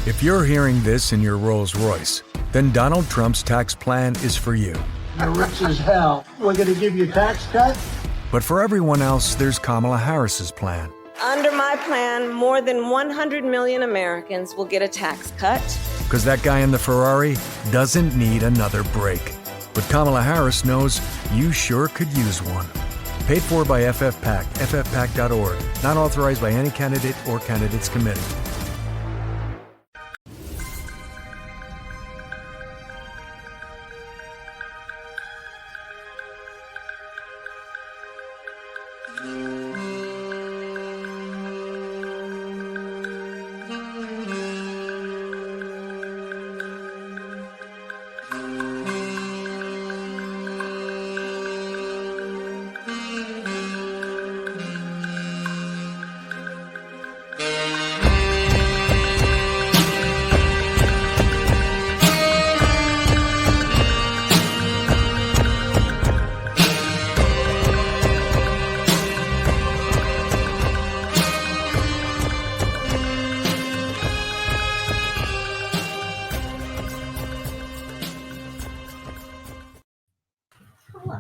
If you're hearing this in your Rolls Royce, then Donald Trump's tax plan is for you. You're rich as hell. We're going to give you a tax cut? But for everyone else, there's Kamala Harris's plan. Under my plan, more than 100 million Americans will get a tax cut. Because that guy in the Ferrari doesn't need another break. But Kamala Harris knows you sure could use one. Paid for by FFPAC, ffpac.org. Not authorized by any candidate or candidates committee.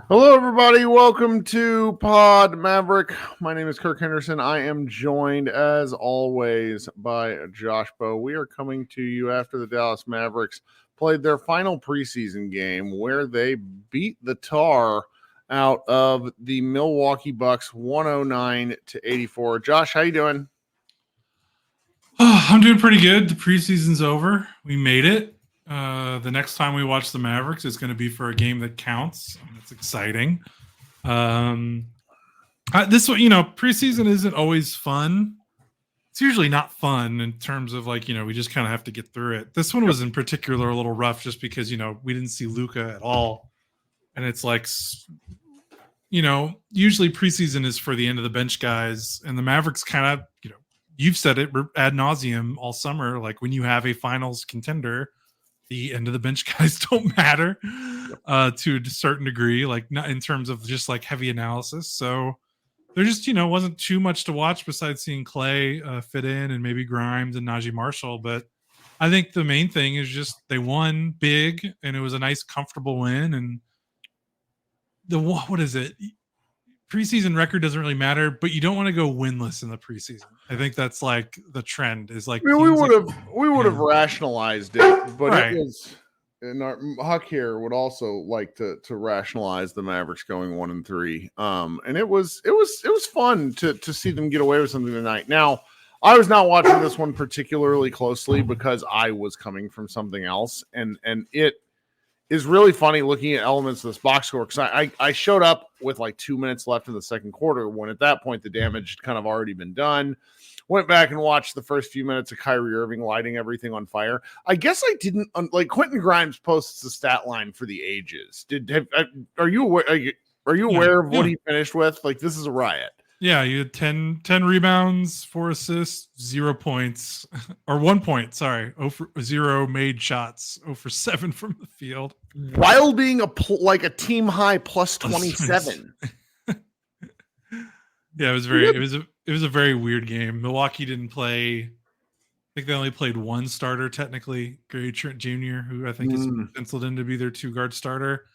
Hello, everybody. Welcome to Pod Maverick. My name is Kirk Henderson. I am joined, as always, by Josh Bowe. We are coming to you after the Dallas Mavericks played their final preseason game, where they beat the tar out of the Milwaukee Bucks 109-84. Josh, how you doing? Oh, I'm doing pretty good. The preseason's over. We made it. The next time we watch the Mavericks is going to be for a game that counts. It's exciting. This one, preseason isn't always fun. It's usually not fun in terms of we just kind of have to get through it. This one was in particular a little rough just because, we didn't see Luka at all. And it's usually preseason is for the end of the bench guys, and the Mavericks kind of, you've said it ad nauseum all summer. Like when you have a finals contender, the end of the bench guys don't matter to a certain degree, not in terms of just heavy analysis. So there just, wasn't too much to watch besides seeing Clay fit in and maybe Grimes and Najee Marshall. But I think the main thing is just they won big and it was a nice, comfortable win. And what is it? Preseason record doesn't really matter, but you don't want to go winless in the preseason. I think that's the trend is we would have rationalized it, but right. It was, and Huck here would also like to rationalize the Mavericks going 1-3. And it was fun to see them get away with something tonight. Now, I was not watching this one particularly closely because I was coming from something else, and it is really funny looking at elements of this box score because I showed up with 2 minutes left in the second quarter when at that point the damage had kind of already been done. Went back and watched the first few minutes of Kyrie Irving lighting everything on fire. I guess I didn't Quentin Grimes posts the stat line for the ages. Are you aware of what he finished with? This is a riot. Yeah, you had 10 rebounds, 4 assists, 0 points, or 1 point, sorry. 0 made shots, 0 for 7 from the field. While being a team high plus 27. Yeah, it was a very weird game. Milwaukee didn't play. I think they only played one starter technically, Gary Trent Jr., who I think is penciled in to be their 2-guard starter.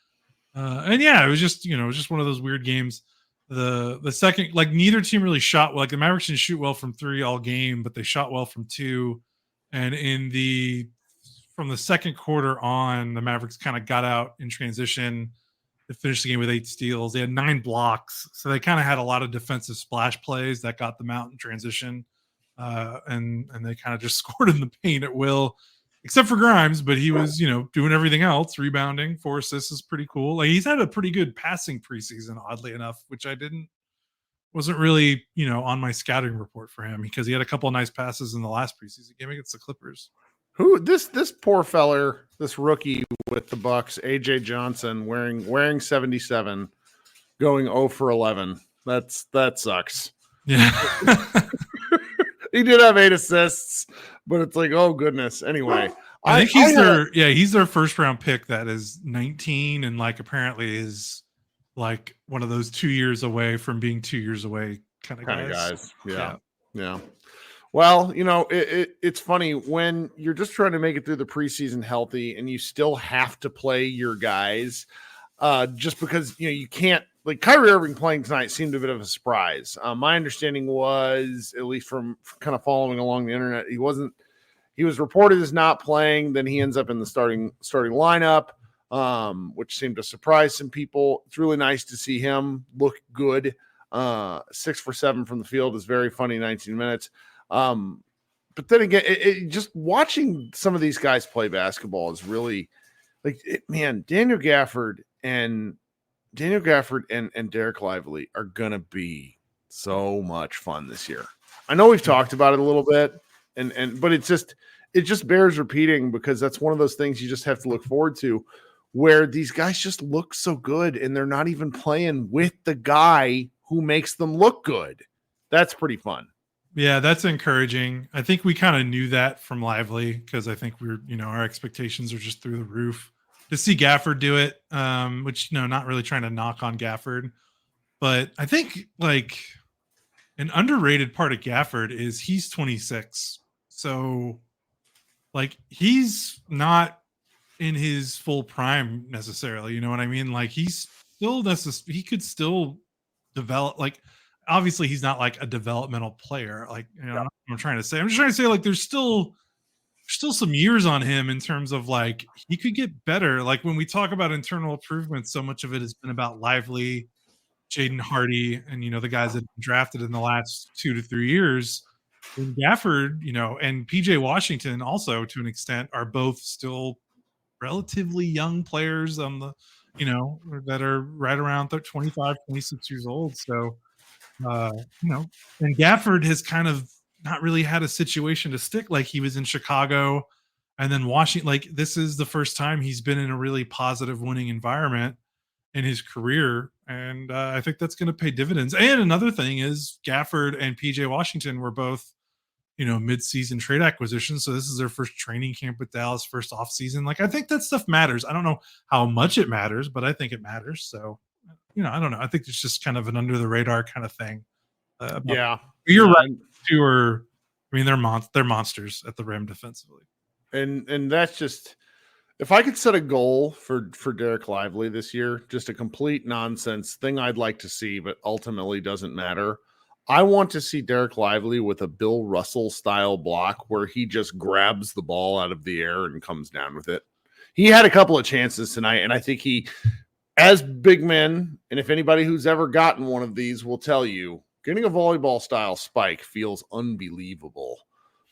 And yeah, it was just one of those weird games. The second, neither team really shot well. The Mavericks didn't shoot well from 3 all game, but they shot well from 2. And from the second quarter on, the Mavericks kind of got out in transition. They finished the game with 8 steals. They had 9 blocks, so they kind of had a lot of defensive splash plays that got them out in transition. And they kind of just scored in the paint at will, except for Grimes, but he was, doing everything else, rebounding. 4 assists is pretty cool. He's had a pretty good passing preseason, oddly enough, which wasn't really, on my scouting report for him because he had a couple of nice passes in the last preseason game against the Clippers. Who this poor feller, this rookie with the Bucks, AJ Johnson, wearing 77, going 0 for 11. That sucks. Yeah. He did have 8 assists, but it's oh goodness. Anyway, I think he's their first round pick that is 19 and apparently is one of those 2 years away from being 2 years away kind of guys. Yeah. Well, it's funny when you're just trying to make it through the preseason healthy and you still have to play your guys just because, you can't, like Kyrie Irving playing tonight seemed a bit of a surprise. My understanding was, at least from kind of following along the internet, he was reported as not playing. Then he ends up in the starting lineup, which seemed to surprise some people. It's really nice to see him look good. 6 for 7 from the field is very funny, 19 minutes. But then again, just watching some of these guys play basketball is really man, Daniel Gafford and Derek Lively are going to be so much fun this year. I know we've talked about it a little bit but it just bears repeating because that's one of those things you just have to look forward to where these guys just look so good and they're not even playing with the guy who makes them look good. That's pretty fun. Yeah, that's encouraging. I think we kind of knew that from Lively because I think our expectations are just through the roof. To see Gafford do it, which, not really trying to knock on Gafford, but I think an underrated part of Gafford is he's 26. So he's not in his full prime necessarily. You know what I mean? He's still he could still develop. Obviously he's not a developmental player. I'm trying to say. I'm just trying to say there's still some years on him in terms of he could get better. When we talk about internal improvements, so much of it has been about Lively, Jaden Hardy, and the guys that have been drafted in the last 2 to 3 years. And Gafford, and PJ Washington also to an extent are both still relatively young players on the, that are right around 25, 26 years old. So, and Gafford has kind of not really had a situation to stick. He was in Chicago and then Washington. This is the first time he's been in a really positive winning environment in his career. And I think that's going to pay dividends. And another thing is Gafford and PJ Washington were both, mid-season trade acquisitions. So this is their first training camp with Dallas, first off season. I think that stuff matters. I don't know how much it matters, but I think it matters. So, I don't know. I think it's just kind of an under the radar kind of thing. You're right. They're monsters at the rim defensively. And that's just, if I could set a goal for Derek Lively this year, just a complete nonsense thing I'd like to see, but ultimately doesn't matter. I want to see Derek Lively with a Bill Russell style block where he just grabs the ball out of the air and comes down with it. He had a couple of chances tonight, and I think he, as big men, and if anybody who's ever gotten one of these will tell you, getting a volleyball style spike feels unbelievable.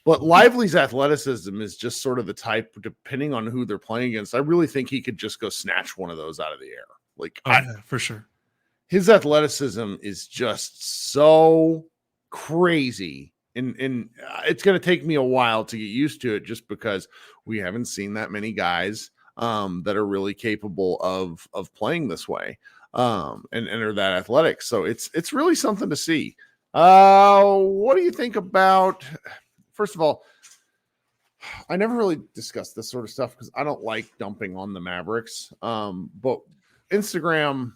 But Lively's athleticism is just sort of the type, depending on who they're playing against, I really think he could just go snatch one of those out of the air. For sure. His athleticism is just so crazy. And it's going to take me a while to get used to it just because we haven't seen that many guys that are really capable of playing this way and are that athletic. So it's really something to see. What do you think about, first of all, I never really discussed this sort of stuff because I don't like dumping on the Mavericks. But Instagram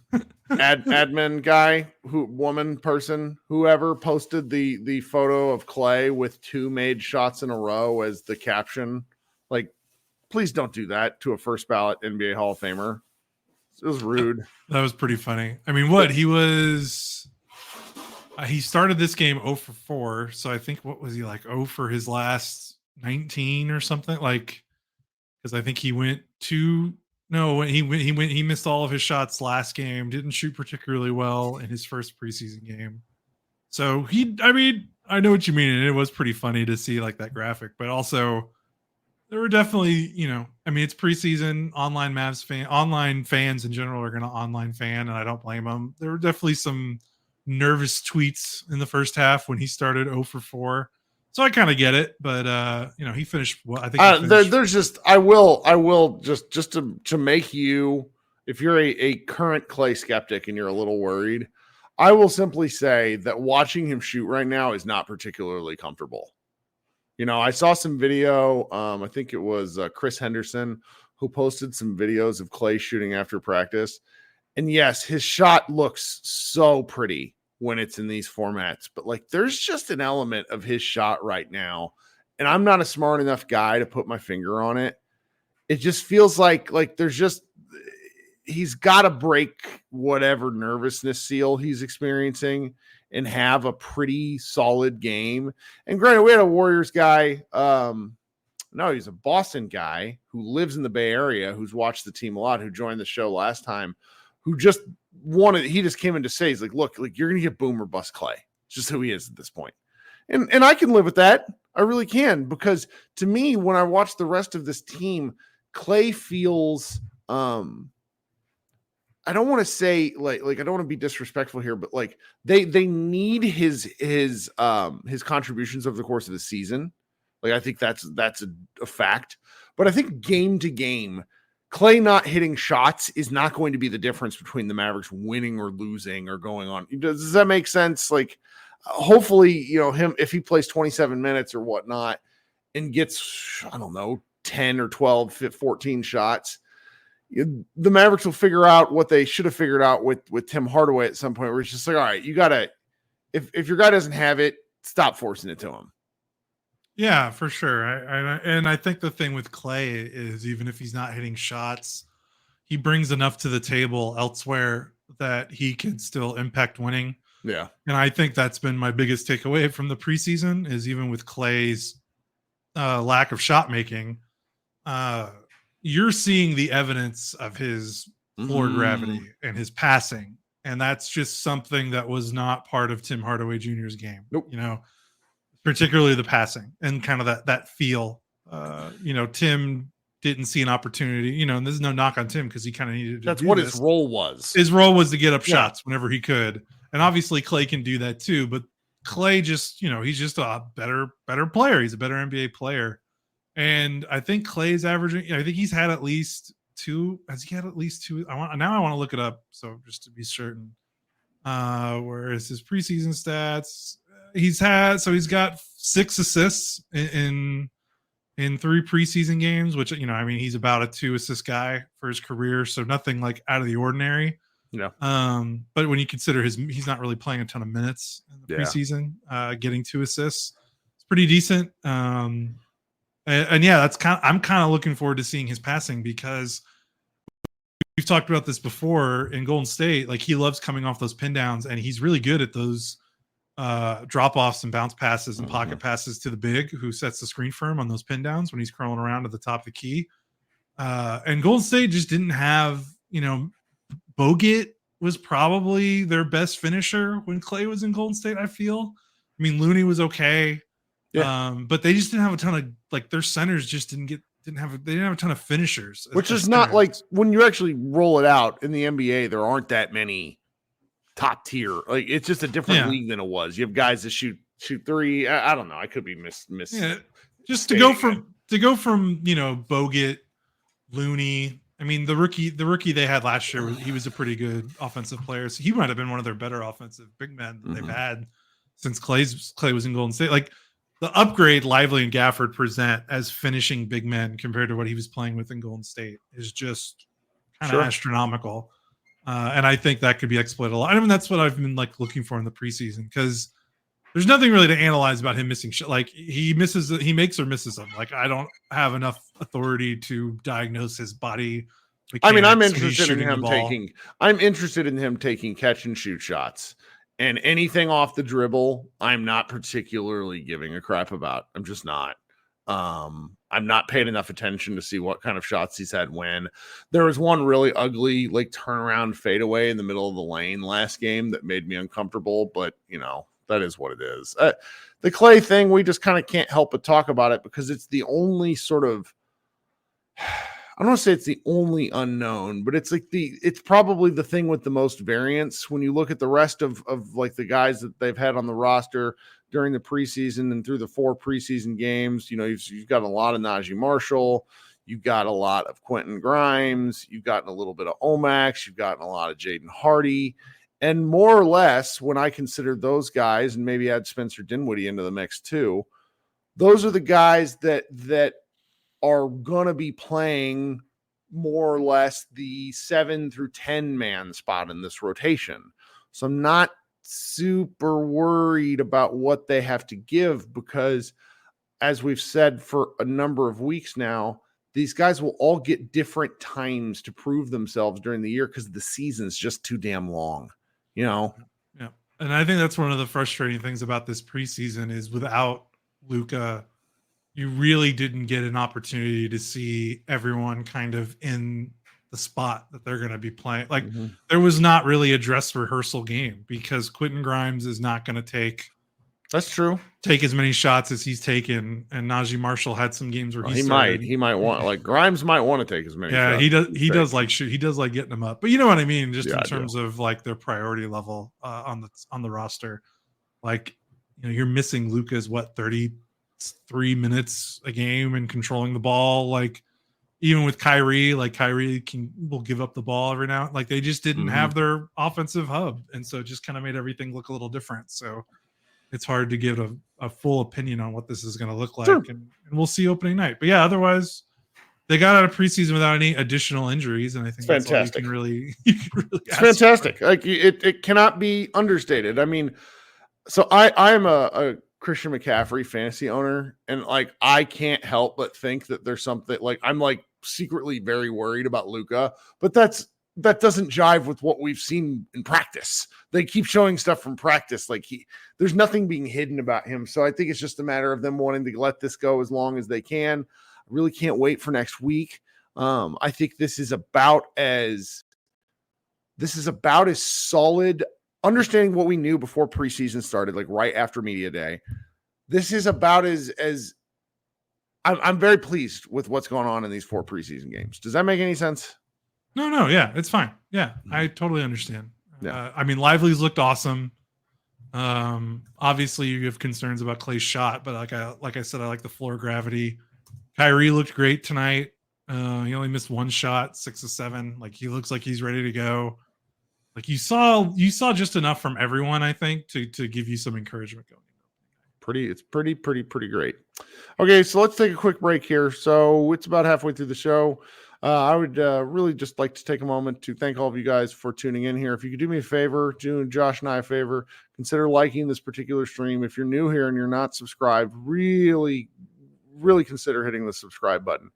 admin guy, whoever posted the photo of Clay with 2 made shots in a row as the caption. Please don't do that to a first ballot NBA Hall of Famer. It was rude. That was pretty funny. I mean, he started this game 0 for 4. So I think, what was he 0 for his last 19 or something? Because I think he went he missed all of his shots last game, didn't shoot particularly well in his first preseason game. So I know what you mean. And it was pretty funny to see that graphic, but also there were definitely, it's preseason. Online fans in general are going to online fan, and I don't blame them. There were definitely some nervous tweets in the first half when he started 0 for 4. So I kind of get it, but he finished well. I think there's just I will just to make you, if you're a current Clay skeptic and you're a little worried, I will simply say that watching him shoot right now is not particularly comfortable. I saw some video. I think it was Chris Henderson who posted some videos of Clay shooting after practice. And yes, his shot looks so pretty, when it's in these formats, but like there's just an element of his shot right now, and I'm not a smart enough guy to put my finger on it. It just feels like there's just he's got to break whatever nervousness seal he's experiencing and have a pretty solid game. And granted, we had a Warriors guy. No, he's a Boston guy who lives in the Bay Area, who's watched the team a lot, who joined the show last time, who just he just came in to say, he's like, look, like you're going to get boom or bust Clay. It's just who he is at this point. And I can live with that. I really can, because to me, when I watch the rest of this team, Clay feels, I don't want to say like I don't want to be disrespectful here, but like they need his contributions over the course of the season. Like I think that's a fact, but I think game to game, Clay not hitting shots is not going to be the difference between the Mavericks winning or losing or going on. Does that make sense? Like hopefully, him, if he plays 27 minutes or whatnot and gets, I don't know, 10 or 12, 14 shots, the Mavericks will figure out what they should have figured out with Tim Hardaway at some point, where it's just like, all right, you got to, if your guy doesn't have it, stop forcing it to him. Yeah, for sure. I think the thing with Clay is even if he's not hitting shots, he brings enough to the table elsewhere that he can still impact winning. Yeah. And I think that's been my biggest takeaway from the preseason is even with Clay's lack of shot making, you're seeing the evidence of his floor gravity and his passing. And that's just something that was not part of Tim Hardaway Jr.'s game. Nope. Particularly the passing and kind of that feel. Tim didn't see an opportunity, and there's no knock on Tim because he kind of needed to That's do what this. his role was. His role was to get up shots whenever he could. And obviously Clay can do that too, but Clay just, he's just a better player. He's a better NBA player. And I think Clay's averaging, I think he's had at least two. Has he had at least two? I want to look it up. So just to be certain, where is his preseason stats? He's got 6 assists in 3 preseason games, which, he's about a 2 assist guy for his career. So nothing like out of the ordinary. Yeah. But when you consider he's not really playing a ton of minutes in the preseason, getting 2 assists, it's pretty decent. And yeah, I'm kind of looking forward to seeing his passing because we've talked about this before in Golden State. Like he loves coming off those pin downs and he's really good at those drop offs and bounce passes and pocket passes to the big who sets the screen for him on those pin downs when he's crawling around at the top of the key. And Golden State just didn't have, Bogut was probably their best finisher when Clay was in Golden State, I feel. I mean, Looney was okay. Yeah. But they just didn't have a ton of their centers just didn't have a ton of finishers. Which is not like when you actually roll it out in the NBA, there aren't that many top tier. Like it's just a different league than it was. You have guys that shoot 3. I don't know. I could be miss. Yeah, just to go from Bogut, Looney. I mean, the rookie they had last year, he was a pretty good offensive player. So he might have been one of their better offensive big men that they've had since Clay was in Golden State. Like the upgrade Lively and Gafford present as finishing big men compared to what he was playing with in Golden State is just kind of astronomical. And I think that could be exploited a lot. I mean, that's what I've been looking for in the preseason because there's nothing really to analyze about him missing shit. Like he makes or misses them. Like I don't have enough authority to diagnose his body. I mean, I'm interested in him taking catch and shoot shots, and anything off the dribble, I'm not particularly giving a crap about. I'm just not. I'm not paying enough attention to see what kind of shots he's had when. There was one really ugly turnaround fadeaway in the middle of the lane last game that made me uncomfortable, but that is what it is. The Clay thing, we just kind of can't help but talk about it because it's the only sort of, I don't want to say it's the only unknown, but it's it's probably the thing with the most variance when you look at the rest of the guys that they've had on the roster during the preseason and through the 4 preseason games. You've got a lot of Najee Marshall. You've got a lot of Quentin Grimes. You've gotten a little bit of Omax. You've gotten a lot of Jaden Hardy. And more or less, when I consider those guys and maybe add Spencer Dinwiddie into the mix too, those are the guys that are going to be playing more or less the 7 through 10 man spot in this rotation. So I'm not super worried about what they have to give because, as we've said for a number of weeks now, these guys will all get different times to prove themselves during the year because the season's just too damn long, you know? Yeah. And I think that's one of the frustrating things about this preseason is without Luka, you really didn't get an opportunity to see everyone kind of in the spot that they're going to be playing. Like there was not really a dress rehearsal game because Quentin Grimes is not going to take as many shots as he's taken, and Najee Marshall had some games where he might want, like, Grimes might want to take as many shots. He does like getting them up, but you know what I mean, just in terms of like their priority level on the roster. Like, you know, you're missing Luka's 33 minutes a game and controlling the ball. Like, even with Kyrie, like Kyrie will give up the ball every now. Like, they just didn't have their offensive hub, and so it just kind of made everything look a little different. So it's hard to give a full opinion on what this is going to look like. Sure. And we'll see opening night. But yeah, otherwise they got out of preseason without any additional injuries. And I think that's fantastic. All you can really it's fantastic. For. Like it cannot be understated. I mean, so I am a Christian McCaffrey fantasy owner, and like, I can't help but think that there's something, like, I'm like secretly very worried about Luka, but that doesn't jive with what we've seen in practice. They keep showing stuff from practice. Like, there's nothing being hidden about him. So I think it's just a matter of them wanting to let this go as long as they can. I really can't wait for next week. I think this is about as solid, understanding what we knew before preseason started, like right after media day. This is about as I'm very pleased with what's going on in these 4 preseason games. Does that make any sense? No, yeah, it's fine. Yeah, I totally understand. Yeah. I mean, Lively's looked awesome. Obviously, you have concerns about Clay's shot, but like I said, I like the floor gravity. Kyrie looked great tonight. He only missed 1 shot, 6 of 7. Like, he looks like he's ready to go. Like, you saw just enough from everyone, I think, to give you some encouragement going. It's pretty great. Okay, so let's take a quick break here. So it's about halfway through the show. I would really just like to take a moment to thank all of you guys for tuning in here. If you could do me a favor, do Josh and I a favor, consider liking this particular stream. If you're new here and you're not subscribed, really, really consider hitting the subscribe button.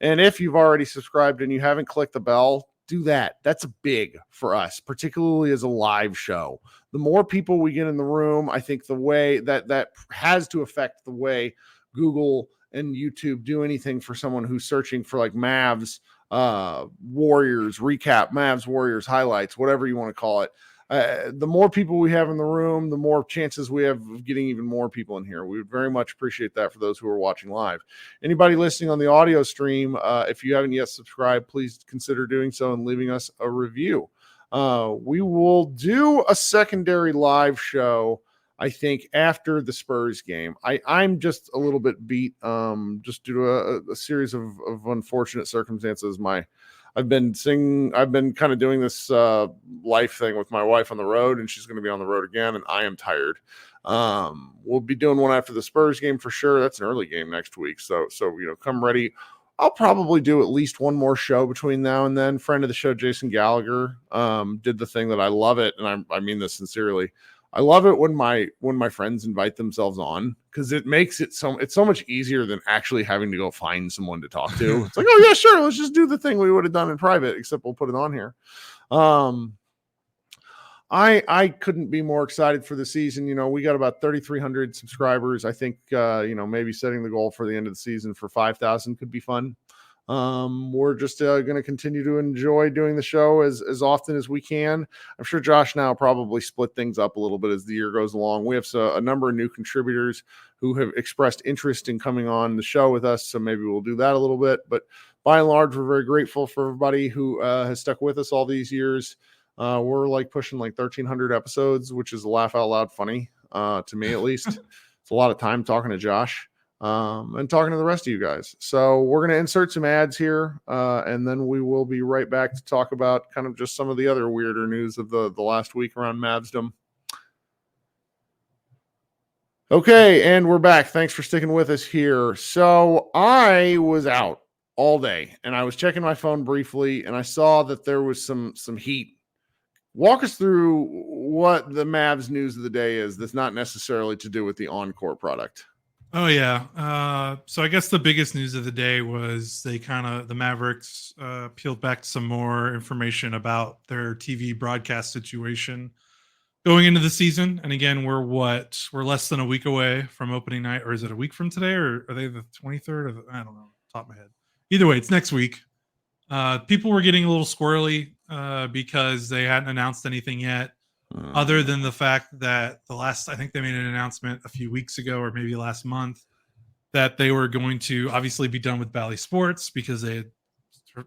And if you've already subscribed and you haven't clicked the bell, do that. That's big for us, particularly as a live show. The more people we get in the room, I think the way that has to affect the way Google and YouTube do anything for someone who's searching for like Mavs, Warriors recap, Mavs, Warriors highlights, whatever you want to call it. The more people we have in the room, the more chances we have of getting even more people in here. We would very much appreciate that for those who are watching live. Anybody listening on the audio stream, if you haven't yet subscribed, please consider doing so and leaving us a review. We will do a secondary live show, I think, after the Spurs game. I'm just a little bit beat, just due to a series of unfortunate circumstances. I've been kind of doing this life thing with my wife on the road, and she's going to be on the road again, and I am tired. We'll be doing one after the Spurs game for sure. That's an early game next week, so come ready. I'll probably do at least one more show between now and then. Friend of the show, Jason Gallagher, did the thing that I love it, and I mean this sincerely. I love it when my friends invite themselves on, because it makes it's so much easier than actually having to go find someone to talk to. It's like, oh yeah, sure, let's just do the thing we would have done in private, except we'll put it on here. I couldn't be more excited for the season. We got about 3,300 subscribers. I think maybe setting the goal for the end of the season for 5,000 could be fun. We're just going to continue to enjoy doing the show as often as we can. I'm sure Josh now probably split things up a little bit as the year goes along. We have a number of new contributors who have expressed interest in coming on the show with us, so maybe we'll do that a little bit. But by and large, we're very grateful for everybody who has stuck with us all these years. We're like pushing like 1,300 episodes, which is laugh out loud funny to me, at least. It's a lot of time talking to Josh. And talking to the rest of you guys. So we're going to insert some ads here, and then we will be right back to talk about kind of just some of the other weirder news of the last week around Mavsdom. Okay, and we're back. Thanks for sticking with us here. So I was out all day, and I was checking my phone briefly, and I saw that there was some heat. Walk us through what the Mavs news of the day is that's not necessarily to do with the Encore product. Oh yeah. So I guess the biggest news of the day was the Mavericks peeled back some more information about their TV broadcast situation going into the season. And again, we're less than a week away from opening night, or is it a week from today, or are they the 23rd? I don't know, top of my head. Either way, it's next week. People were getting a little squirrely because they hadn't announced anything yet, other than the fact that I think they made an announcement a few weeks ago or maybe last month that they were going to obviously be done with Bally Sports because they had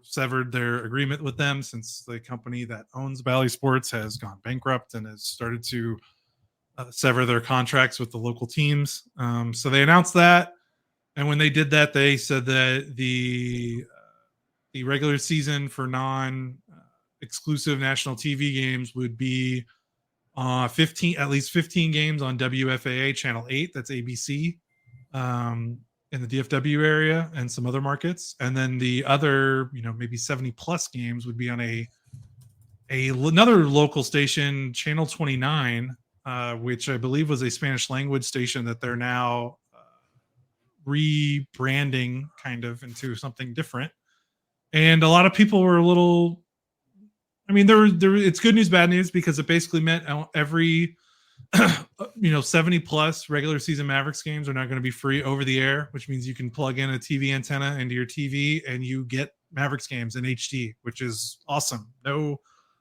severed their agreement with them since the company that owns Bally Sports has gone bankrupt and has started to sever their contracts with the local teams. So they announced that. And when they did that, they said that the regular season for non-exclusive national TV games would be at least 15 games on WFAA Channel 8. That's ABC in the DFW area and some other markets. And then the other, maybe 70 plus games would be on another local station, Channel 29, which I believe was a Spanish language station that they're now rebranding kind of into something different. And a lot of people were a little, it's good news, bad news, because it basically meant every, 70 plus regular season Mavericks games are now going to be free over the air, which means you can plug in a TV antenna into your TV and you get Mavericks games in HD, which is awesome. No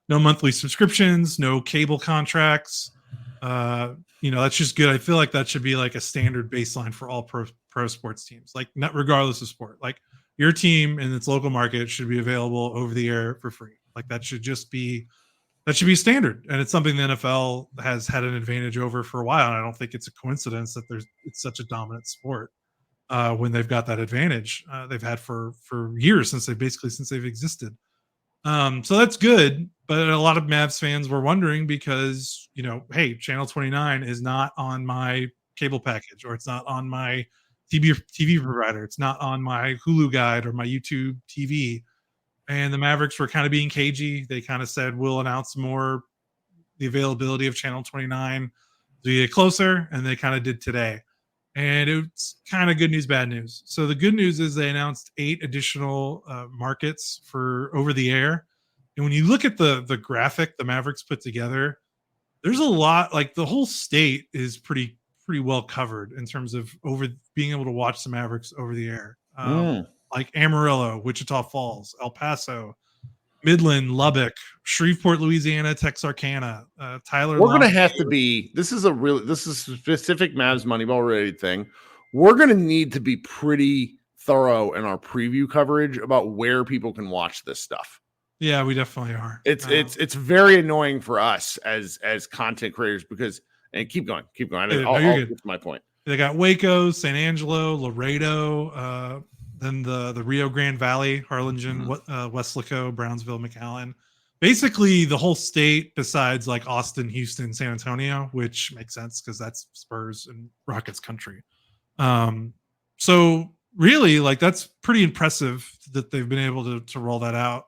monthly subscriptions, no cable contracts. That's just good. I feel like that should be like a standard baseline for all pro sports teams, like not regardless of sport. Like your team in its local market should be available over the air for free. Like that should be standard. And it's something the NFL has had an advantage over for a while. And I don't think it's a coincidence that it's such a dominant sport when they've got that advantage they've had for years since they've existed. So that's good. But a lot of Mavs fans were wondering because, hey, Channel 29 is not on my cable package, or it's not on my TV provider. It's not on my Hulu guide or my YouTube TV. And the Mavericks were kind of being cagey. They kind of said, we'll announce more the availability of Channel 29 as we get closer. And they kind of did today. And it's kind of good news, bad news. So the good news is they announced 8 additional markets for over the air. And when you look at the graphic the Mavericks put together, there's a lot, like the whole state is pretty well covered in terms of being able to watch the Mavericks over the air. Like Amarillo, Wichita Falls, El Paso, Midland, Lubbock, Shreveport, Louisiana, Texarkana, Tyler. We're going to have to be, this is a specific Mavs Moneyball related thing. We're going to need to be pretty thorough in our preview coverage about where people can watch this stuff. Yeah, we definitely are. It's very annoying for us as content creators because, and keep going. I'll get to my point. They got Waco, San Angelo, Laredo, then the Rio Grande Valley, Harlingen, Weslaco, Brownsville, McAllen. Basically, the whole state besides like Austin, Houston, San Antonio, which makes sense because that's Spurs and Rockets country. So really, like that's pretty impressive that they've been able to roll that out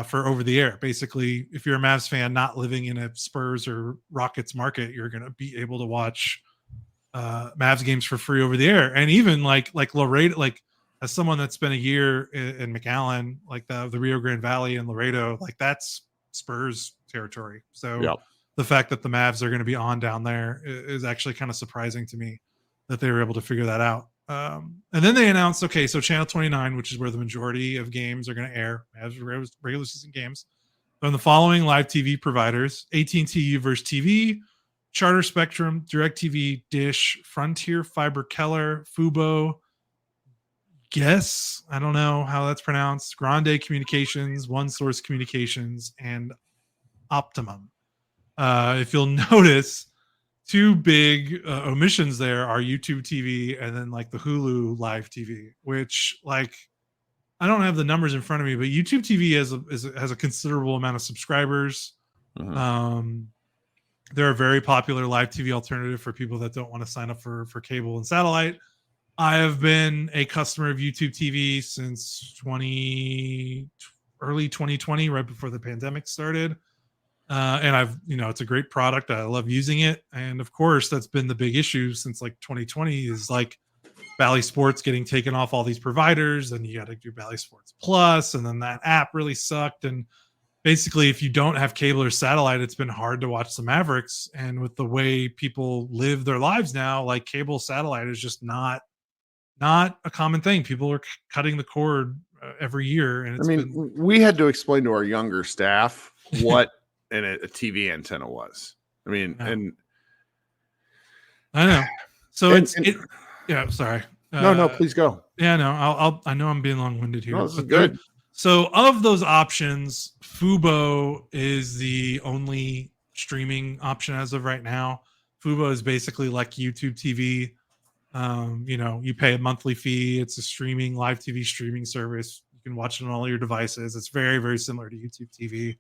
for over the air. Basically, if you're a Mavs fan not living in a Spurs or Rockets market, you're going to be able to watch Mavs games for free over the air. And even like Laredo, like as someone that spent a year in McAllen, like the Rio Grande Valley and Laredo, like that's Spurs territory. So the fact that the Mavs are going to be on down there is actually kind of surprising to me that they were able to figure that out. And then they announced, okay, so Channel 29, which is where the majority of games are going to air, as regular season games. So the following live TV providers: AT&T Uverse TV, Charter Spectrum, DirecTV, Dish, Frontier Fiber Keller, Fubo, I don't know how that's pronounced, Grande Communications, One Source Communications, and Optimum. If you'll notice, 2 big omissions there are YouTube TV and then like the Hulu live TV, which like I don't have the numbers in front of me, but YouTube TV has a considerable amount of subscribers. They're a very popular live TV alternative for people that don't want to sign up for cable and satellite. I have been a customer of YouTube TV since early 2020, right before the pandemic started. And it's a great product. I love using it. And of course, that's been the big issue since like 2020 is like Bally Sports getting taken off all these providers, and you got to do Bally Sports Plus, and then that app really sucked. And basically, if you don't have cable or satellite, it's been hard to watch the Mavericks. And with the way people live their lives now, like cable satellite is just not a common thing. People are cutting the cord every year. And we had to explain to our younger staff what a TV antenna was. And I know. So sorry. No, please go. Yeah, no, I know I'm being long-winded here. No, this is good. So of those options, Fubo is the only streaming option as of right now. Fubo is basically like YouTube TV. You pay a monthly fee. It's a live TV streaming service. You can watch it on all your devices. It's very, very similar to YouTube TV.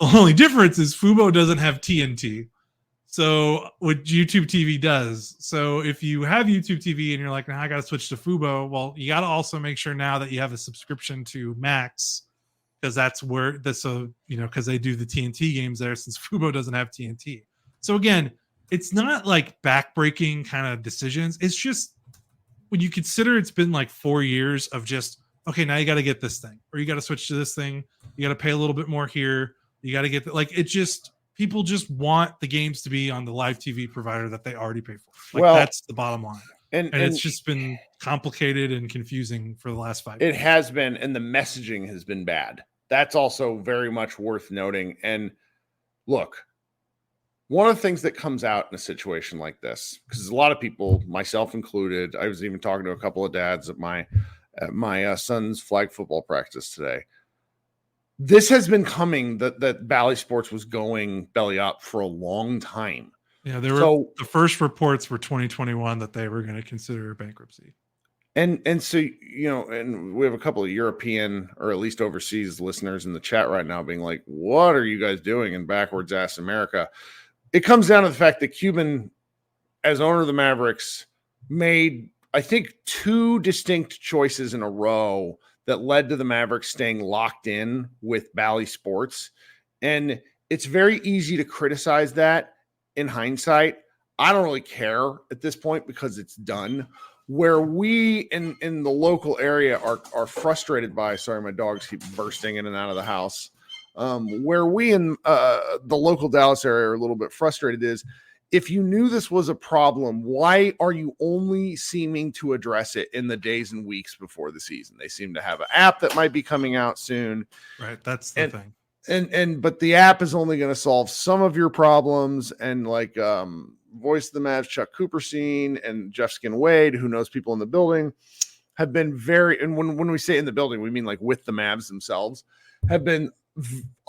The only difference is Fubo doesn't have TNT. So what YouTube TV does. So if you have YouTube TV and you're like, now I got to switch to Fubo. Well, you got to also make sure now that you have a subscription to Max, because that's where because they do the TNT games there, since Fubo doesn't have TNT. So again, it's not like backbreaking kind of decisions. It's just when you consider it's been like 4 years of just, okay, now you got to get this thing, or you got to switch to this thing. You got to pay a little bit more here. You got to get people just want the games to be on the live TV provider that they already pay for. That's the bottom line. And it's just been complicated and confusing for the last 5 years. It has been, and the messaging has been bad. That's also very much worth noting. And look, one of the things that comes out in a situation like this, because a lot of people, myself included, I was even talking to a couple of dads at my son's flag football practice today. This has been coming that Bally Sports was going belly up for a long time. Yeah, the first reports were 2021 that they were going to consider bankruptcy. And so, and we have a couple of European or at least overseas listeners in the chat right now being like, what are you guys doing in backwards ass America? It comes down to the fact that Cuban, as owner of the Mavericks, made, I think, 2 distinct choices in a row that led to the Mavericks staying locked in with Bally Sports. And it's very easy to criticize that in hindsight. I don't really care at this point because it's done. Where we in the local area are frustrated by, sorry, my dogs keep bursting in and out of the house. Where we in the local Dallas area are a little bit frustrated is, if you knew this was a problem, why are you only seeming to address it in the days and weeks before the season? They seem to have an app that might be coming out soon. Right. That's the thing. But the app is only going to solve some of your problems. And like Voice of the Mavs, Chuck Cooperstein and Jeff Skin Wade, who knows people in the building, have been very, and when we say in the building, we mean like with the Mavs themselves, have been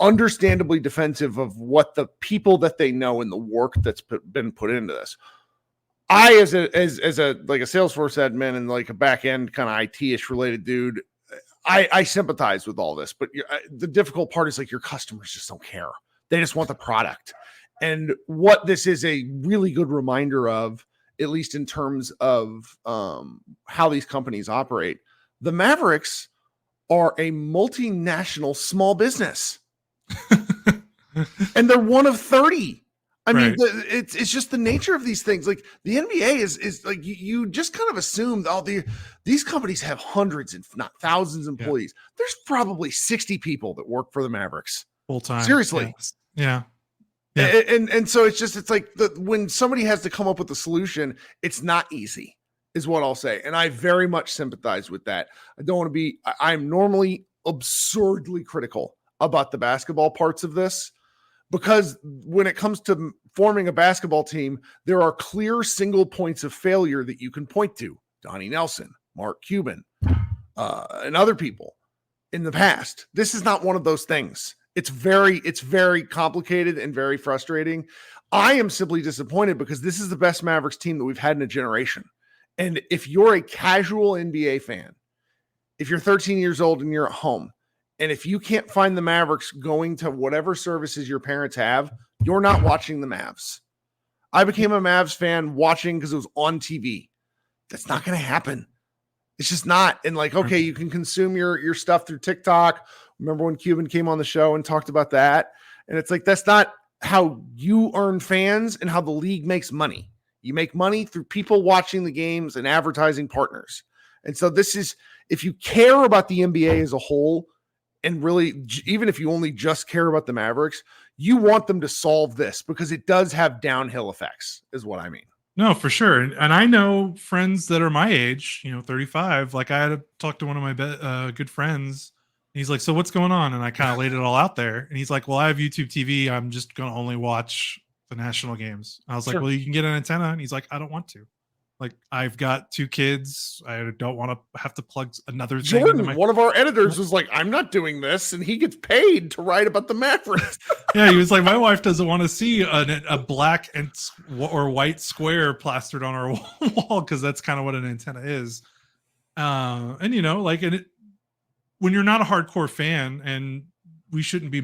understandably defensive of what the people that they know and the work that's been put into this. I, as a like a Salesforce admin and like a back end kind of IT-ish related dude, I sympathize with all this. But the difficult part is like your customers just don't care. They just want the product. And what this is a really good reminder of, at least in terms of how these companies operate, the Mavericks are a multinational small business. And they're one of 30. I mean, it's just the nature of these things. Like the NBA is like, you just kind of assume these companies have hundreds, if not thousands of employees. Yeah. There's probably 60 people that work for the Mavericks full time. Seriously. Yeah. And so it's like when somebody has to come up with a solution, it's not easy, is what I'll say. And I very much sympathize with that. I'm normally absurdly critical about the basketball parts of this, because when it comes to forming a basketball team, there are clear single points of failure that you can point to. Donnie Nelson, Mark Cuban, and other people in the past. This is not one of those things. It's very complicated and very frustrating. I am simply disappointed because this is the best Mavericks team that we've had in a generation. And if you're a casual NBA fan, if you're 13 years old and you're at home, and if you can't find the Mavericks going to whatever services your parents have, you're not watching the Mavs. I became a Mavs fan watching because it was on TV. That's not going to happen. It's just not. And like, okay, you can consume your stuff through TikTok. Remember when Cuban came on the show and talked about that? And it's like, that's not how you earn fans and how the league makes money. You make money through people watching the games and advertising partners. And so this is, if you care about the NBA as a whole, and really, even if you only just care about the Mavericks, you want them to solve this because it does have downhill effects, is what I mean. No, for sure. And I know friends that are my age, 35. Like I had to talk to one of my good friends. And he's like, so what's going on? And I kind of laid it all out there. And he's like, well, I have YouTube TV. I'm just going to only watch the national games. I was like, well, you can get an antenna. And he's like, I don't want to. Like, I've got 2 kids. I don't want to have to plug another thing. Jordan, one of our editors, was like, I'm not doing this. And he gets paid to write about the Mavericks. Yeah, he was like, my wife doesn't want to see a black or white square plastered on our wall because that's kind of what an antenna is. And, when you're not a hardcore fan, and we shouldn't be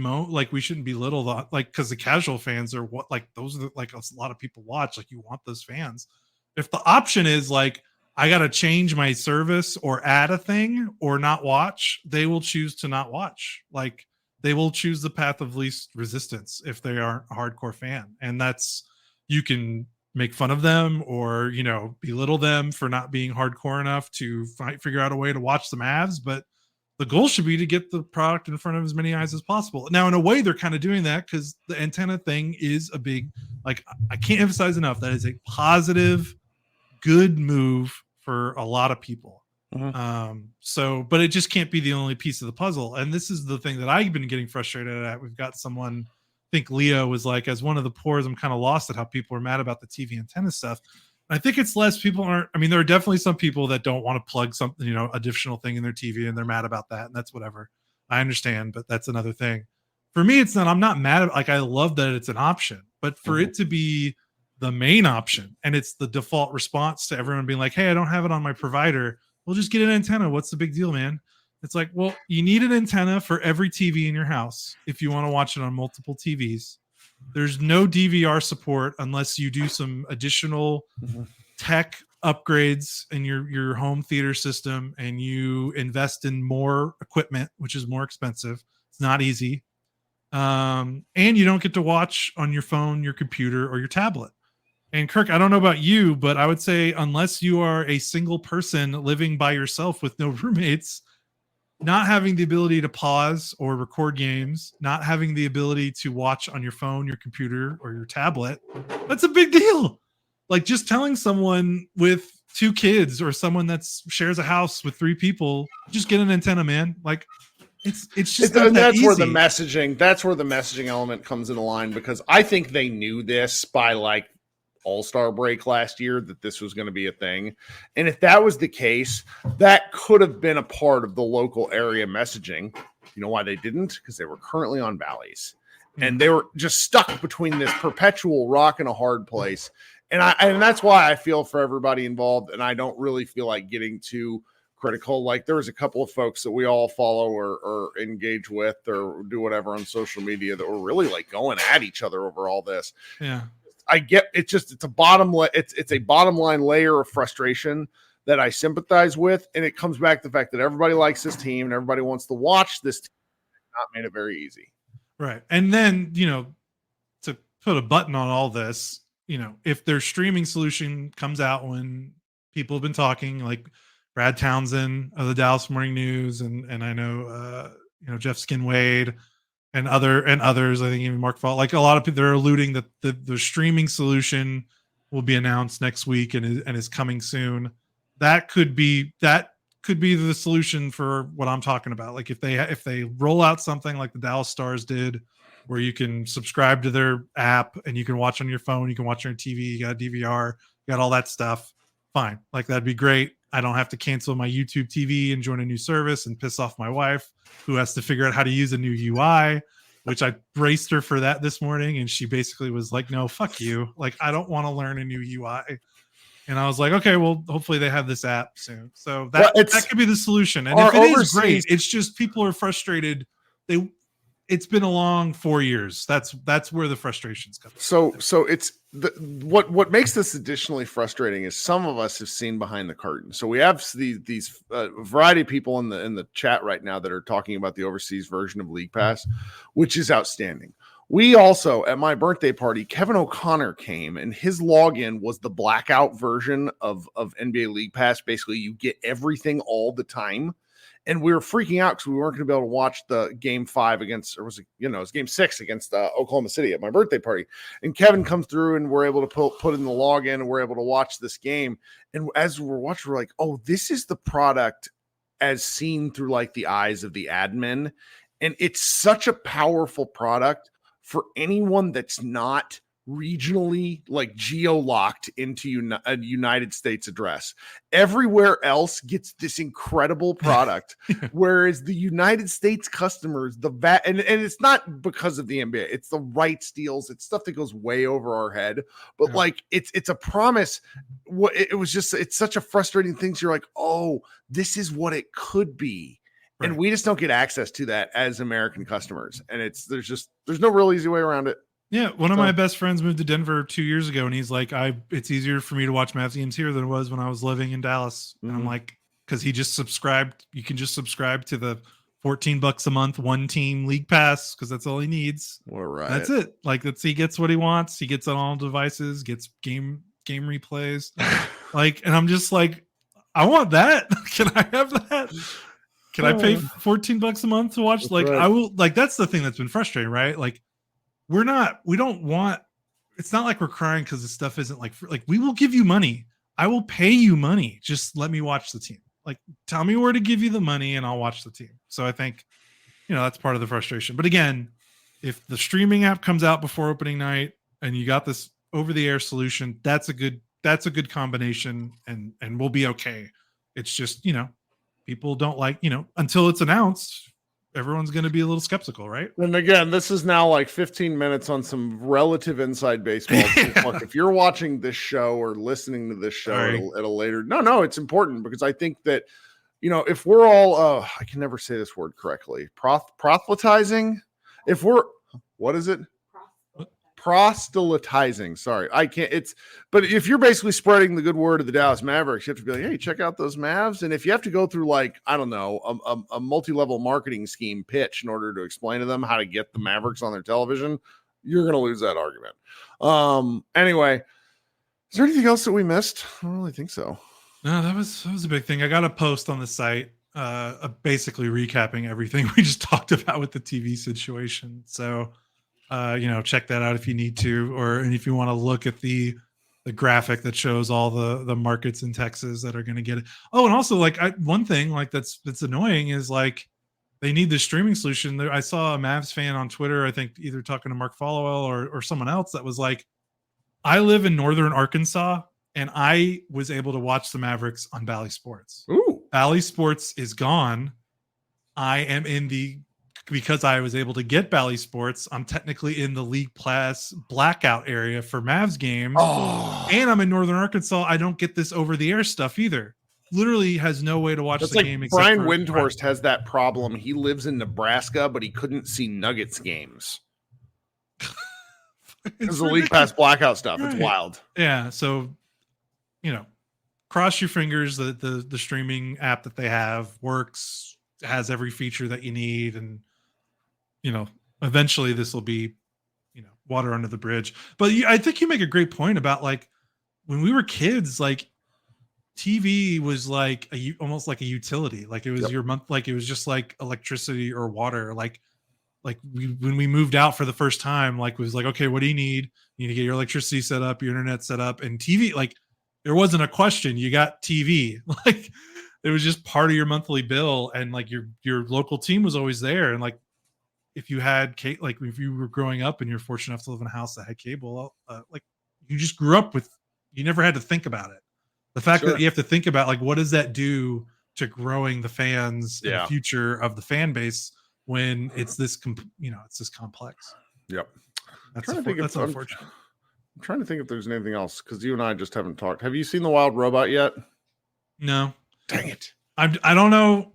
we shouldn't belittle because the casual fans are those are a lot of people watch. Like, you want those fans. If the option is like, I got to change my service or add a thing or not watch, they will choose to not watch. Like, they will choose the path of least resistance if they aren't a hardcore fan. And that's, you can make fun of them or, belittle them for not being hardcore enough to figure out a way to watch the Mavs. But the goal should be to get the product in front of as many eyes as possible. Now, in a way, they're kind of doing that because the antenna thing is a big, I can't emphasize enough, that is a positive, good move for a lot of people. But it just can't be the only piece of the puzzle. And this is the thing that I've been getting frustrated at. We've got someone, I think Leo was like, as one of the poors, I'm kind of lost at how people are mad about the TV antenna stuff. I think it's less people aren't. I mean, there are definitely some people that don't want to plug something, additional thing in their TV, and they're mad about that. And that's whatever. I understand, but that's another thing. For me, it's not, I'm not mad at, I love that it's an option, but for it to be the main option and it's the default response to everyone being like, hey, I don't have it on my provider. We'll just get an antenna. What's the big deal, man? It's like, well, you need an antenna for every TV in your house if you want to watch it on multiple TVs. There's no DVR support unless you do some additional tech upgrades in your home theater system and you invest in more equipment, which is more expensive. It's not easy. And you don't get to watch on your phone, your computer, or your tablet. And Kirk, I don't know about you, but I would say unless you are a single person living by yourself with no roommates, not having the ability to pause or record games, not having the ability to watch on your phone, your computer, or your tablet, that's a big deal. Like, just telling someone with 2 kids or someone that shares a house with 3 people, just get an antenna, man. Like, it's just not that easy. Where the messaging element comes into line, because I think they knew this by All-Star break last year, that this was going to be a thing. And if that was the case, that could have been a part of the local area messaging. You know why they didn't? Because they were currently on Bally's and they were just stuck between this perpetual rock and a hard place. And that's why I feel for everybody involved. And I don't really feel like getting too critical. Like, there was a couple of folks that we all follow or engage with or do whatever on social media that were really going at each other over all this. Yeah. I get it's a bottom line layer of frustration that I sympathize with, and it comes back to the fact that everybody likes this team and everybody wants to watch this team. Not made it very easy, right? And then to put a button on all this, if their streaming solution comes out when people have been talking, like Brad Townsend of the Dallas Morning News, and I know Jeff Skinwade. And others, I think even Mark Fall, a lot of people, they're alluding that the streaming solution will be announced next week and is coming soon. That could be the solution for what I'm talking about. Like, if they roll out something like the Dallas Stars did, where you can subscribe to their app and you can watch on your phone, you can watch on your TV, you got a DVR, you got all that stuff. Fine, that'd be great. I don't have to cancel my YouTube TV and join a new service and piss off my wife, who has to figure out how to use a new UI, which I braced her for that this morning. And she basically was like, no, fuck you. I don't want to learn a new UI. And I was like, okay, well, hopefully they have this app soon. So that could be the solution. And if it is great, it's just people are frustrated. It's been a long 4 years. That's where the frustrations come. So it's what makes this additionally frustrating is some of us have seen behind the curtain. So we have these variety of people in the chat right now that are talking about the overseas version of League Pass, which is outstanding. We also, at my birthday party, Kevin O'Connor came, and his login was the blackout version of NBA League Pass. Basically, you get everything all the time. And we were freaking out because we weren't going to be able to watch the game 5 against, or was it, it was game 6 against Oklahoma City at my birthday party. And Kevin comes through and we're able to put in the login and we're able to watch this game. And as we're watching, we're like, oh, this is the product as seen through like the eyes of the admin. And it's such a powerful product for anyone that's not regionally like geo-locked into a United States address. Everywhere else gets this incredible product, whereas the United States customers, and it's not because of the NBA, it's the rights deals, it's stuff that goes way over our head, but like it's a promise. It's such a frustrating thing. So you're like, oh, this is what it could be. Right. And we just don't get access to that as American customers. And there's no real easy way around it. Yeah, one of my best friends moved to Denver 2 years ago, and he's like, it's easier for me to watch Mavs games here than it was when I was living in Dallas. And I'm like, because he just subscribed. You can just subscribe to the $14 a month, one team league pass, because that's all he needs. What a riot. That's it. Like, he gets what he wants. He gets on all devices, gets game replays. And I'm just like, I want that. Can I have that? Can I pay $14 a month to watch? That's right. I will. Like, that's the thing that's been frustrating, right? Like, we don't want, it's not like we're crying because the stuff isn't like we will give you money. I will pay you money. Just let me watch the team. Like, tell me where to give you the money and I'll watch the team. So I think, that's part of the frustration. But again, if the streaming app comes out before opening night and you got this over the air solution, that's a good combination and we'll be okay. It's just, people don't like, until it's announced, everyone's going to be a little skeptical, right? And again, this is now like 15 minutes on some relative inside baseball. Look, if you're watching this show or listening to this show at a later, no, it's important because I think that, if we're all, I can never say this word correctly, proselytizing. What is it? Proselytizing. Sorry, I can't. But if you're basically spreading the good word of the Dallas Mavericks, you have to be like, hey, check out those Mavs. And if you have to go through like, I don't know, a multi-level marketing scheme pitch in order to explain to them how to get the Mavericks on their television, you're going to lose that argument. Anyway, is there anything else that we missed? I don't really think so. No, that was a big thing. I got a post on the site, basically recapping everything we just talked about with the TV situation. So. Check that out if you need to, and if you want to look at the graphic that shows all the markets in Texas that are going to get it. Oh, and also one thing that's annoying is like they need the streaming solution. I saw a Mavs fan on Twitter, I think either talking to Mark Followell or someone else that was like, I live in northern Arkansas and I was able to watch the Mavericks on Bally Sports. Ooh. Bally Sports is gone. I am because I was able to get Bally Sports, I'm technically in the League Pass blackout area for Mavs games. Oh. And I'm in Northern Arkansas. I don't get this over-the-air stuff either. Literally has no way to watch the game. Brian Windhorst has that problem. He lives in Nebraska, but he couldn't see Nuggets games. Because the League Pass blackout stuff. Right. It's wild. Yeah, so, cross your fingers that the streaming app that they have works, has every feature that you need, and eventually this will be, water under the bridge. But I think you make a great point about like when we were kids, like TV was like almost like a utility. Like it was your month, like it was just like electricity or water. Like when we moved out for the first time, like it was like, okay, what do you need? You need to get your electricity set up, your internet set up, and TV. Like there wasn't a question. You got TV. Like it was just part of your monthly bill, and like your local team was always there. And like if you had like if you were growing up and you're fortunate enough to live in a house that had cable, like you just grew up with, you never had to think about it. The fact that you have to think about like what does that do to growing the fans and the future of the fan base when it's this it's this complex. Yep. That's unfortunate. I'm trying to think if there's anything else because you and I just haven't talked. Have you seen The Wild Robot yet? No. Dang it. I don't know.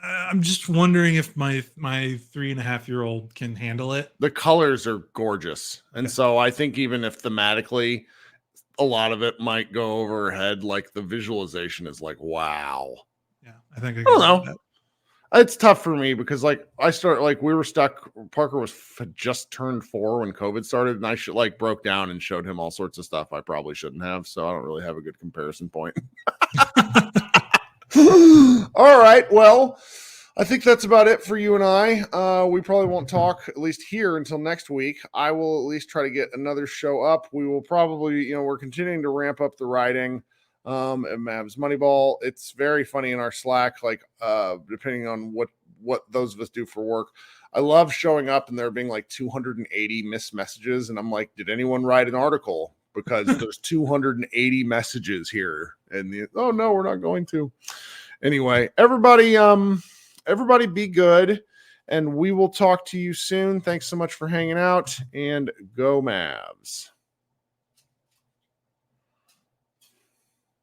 I'm just wondering if my 3.5-year-old can handle it. The colors are gorgeous. And so I think even if thematically a lot of it might go over her head, like the visualization is like, wow. Yeah. I think I don't know. It's tough for me because we were stuck. Parker had just turned 4 when COVID started, and I broke down and showed him all sorts of stuff I probably shouldn't have. So I don't really have a good comparison point. All right. Well, I think that's about it for you and I. We probably won't talk, at least here, until next week. I will at least try to get another show up. We will probably, we're continuing to ramp up the writing at Mavs Moneyball. It's very funny in our Slack, depending on what those of us do for work. I love showing up and there being 280 missed messages. And I'm like, did anyone write an article? Because there's 280 messages here. And oh no, we're not going to. Anyway, everybody be good, and we will talk to you soon. Thanks so much for hanging out, and go Mavs.